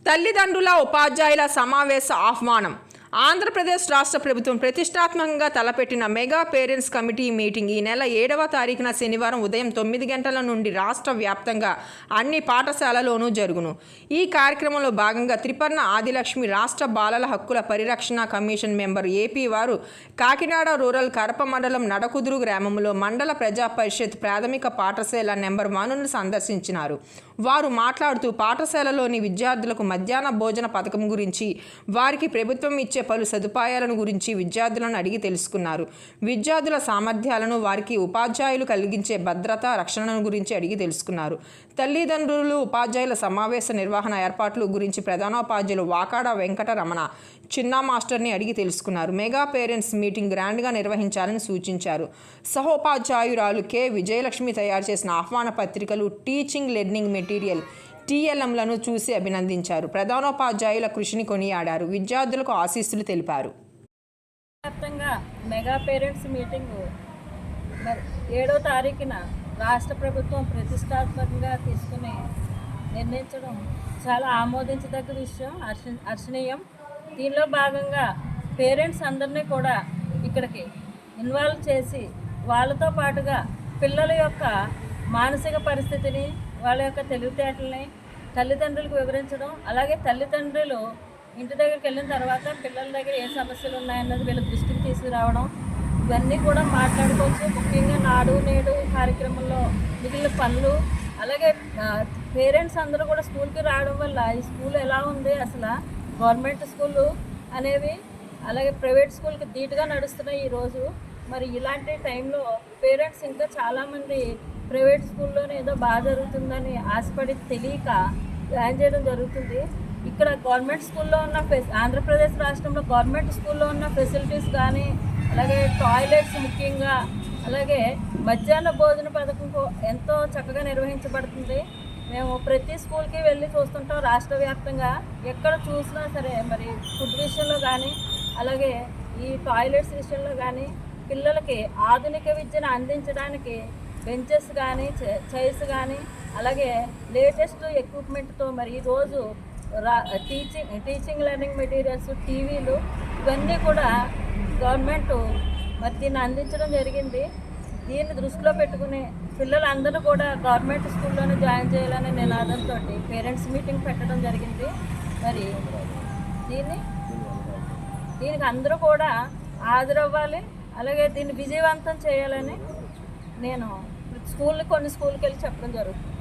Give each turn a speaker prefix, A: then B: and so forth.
A: తల్లిదండ్రుల ఉపాధ్యాయుల సమావేశ ఆహ్వానం. ఆంధ్రప్రదేశ్ రాష్ట్ర ప్రభుత్వం ప్రతిష్టాత్మకంగా తలపెట్టిన మెగా పేరెంట్స్ కమిటీ మీటింగ్ ఈ నెల 7వ తారీఖున శనివారం ఉదయం 9 గంటల నుండి రాష్ట్ర వ్యాప్తంగా అన్ని పాఠశాలలోనూ జరుగును. ఈ కార్యక్రమంలో భాగంగా త్రిపర్ణ ఆదిలక్ష్మి రాష్ట్ర బాలల హక్కుల పరిరక్షణ కమిషన్ మెంబర్ ఏపీ వారు కాకినాడ రూరల్ కరప మండలం నడకుదురు గ్రామంలో మండల ప్రజా పరిషత్ ప్రాథమిక పాఠశాల నెంబర్ 1ను సందర్శించినారు. వారు మాట్లాడుతూ పాఠశాలలోని విద్యార్థులకు మధ్యాహ్న భోజన పథకం గురించి, వారికి ప్రభుత్వం ఇచ్చే పలు సదుపాయాలను గురించి విద్యార్థులను అడిగి తెలుసుకున్నారు. విద్యార్థుల సామర్థ్యాలను, వారికి ఉపాధ్యాయులు కలిగించే భద్రత, రక్షణను గురించి అడిగి తెలుసుకున్నారు. తల్లిదండ్రులు ఉపాధ్యాయుల సమావేశ నిర్వహణ ఏర్పాట్లు గురించి ప్రధానోపాధ్యాయులు వాకాడ వెంకట రమణ చిన్న మాస్టర్ని అడిగి తెలుసుకున్నారు. మెగా పేరెంట్స్ మీటింగ్ గ్రాండ్గా నిర్వహించాలని సూచించారు. సహోపాధ్యాయురాలు కె విజయలక్ష్మి తయారు చేసిన ఆహ్వాన పత్రికలు, టీచింగ్ లెర్నింగ్ మెటీరియల్ టీఎల్ఎంలను చూసి అభినందించారు. ప్రధానోపాధ్యాయుల కృషిని కొనియాడారు. విద్యార్థులకు ఆశీస్సులు తెలిపారు.
B: వ్యాప్తంగా మెగా పేరెంట్స్ మీటింగ్ 7వ తారీఖున రాష్ట్ర ప్రభుత్వం ప్రతిష్టాత్మకంగా తీసుకుని నిర్ణయించడం చాలా ఆమోదించదగ్గ విషయం, హర్షణీయం. దీనిలో భాగంగా పేరెంట్స్ అందరినీ కూడా ఇక్కడికి ఇన్వాల్వ్ చేసి వాళ్ళతో పాటుగా పిల్లల యొక్క మానసిక పరిస్థితిని, వాళ్ళ యొక్క తెలివితేటల్ని తల్లిదండ్రులకు వివరించడం, అలాగే తల్లిదండ్రులు ఇంటి దగ్గరికి వెళ్ళిన తర్వాత పిల్లల దగ్గర ఏ సమస్యలు ఉన్నాయన్నది వీళ్ళ దృష్టికి తీసుకురావడం, ఇవన్నీ కూడా మాట్లాడుకోవచ్చు. ముఖ్యంగా నాడు నేడు కార్యక్రమంలో మిగిలిన పనులు, అలాగే పేరెంట్స్ అందరూ కూడా స్కూల్కి రావడం వల్ల ఈ స్కూల్ ఎలా ఉంది, అసలు గవర్నమెంట్ స్కూళ్ళు అనేవి అలాగే ప్రైవేట్ స్కూల్కి ధీటుగా నడుస్తున్నాయి ఈరోజు. మరి ఇలాంటి టైంలో పేరెంట్స్ ఇంకా చాలామంది ప్రైవేట్ స్కూల్లోనే ఏదో బాగా జరుగుతుందని ఆశపడి తెలియక జాయిన్ చేయడం జరుగుతుంది. ఇక్కడ గవర్నమెంట్ స్కూల్లో ఉన్న ఆంధ్రప్రదేశ్ రాష్ట్రంలో గవర్నమెంట్ స్కూల్లో ఉన్న ఫెసిలిటీస్ కానీ, అలాగే టాయిలెట్స్ ముఖ్యంగా, అలాగే మధ్యాహ్న భోజన పథకం ఎంతో చక్కగా నిర్వహించబడుతుంది. మేము ప్రతి స్కూల్కి వెళ్ళి చూస్తుంటాం రాష్ట్ర వ్యాప్తంగా. ఎక్కడ చూసినా సరే మరి ఫుడ్ విషయంలో కానీ, అలాగే ఈ టాయిలెట్స్ విషయంలో కానీ పిల్లలకి ఆధునిక విద్యను అందించడానికి బెంచెస్ కానీ, చైర్స్ కానీ, అలాగే లేటెస్ట్ ఎక్విప్మెంట్తో మరి ఈరోజు టీచింగ్ లెర్నింగ్ మెటీరియల్స్, టీవీలు ఇవన్నీ కూడా గవర్నమెంట్ మరి దీన్ని అందించడం జరిగింది. దీన్ని దృష్టిలో పెట్టుకుని పిల్లలందరూ కూడా గవర్నమెంట్ స్కూల్లోనే జాయిన్ చేయాలనే నినాదంతో పేరెంట్స్ మీటింగ్ పెట్టడం జరిగింది. మరి దీనికి అందరూ కూడా హాజరవ్వాలి, అలాగే దీన్ని విజయవంతం చేయాలని నేను కొన్ని స్కూల్కి వెళ్ళి చెప్పడం జరుగుతుంది.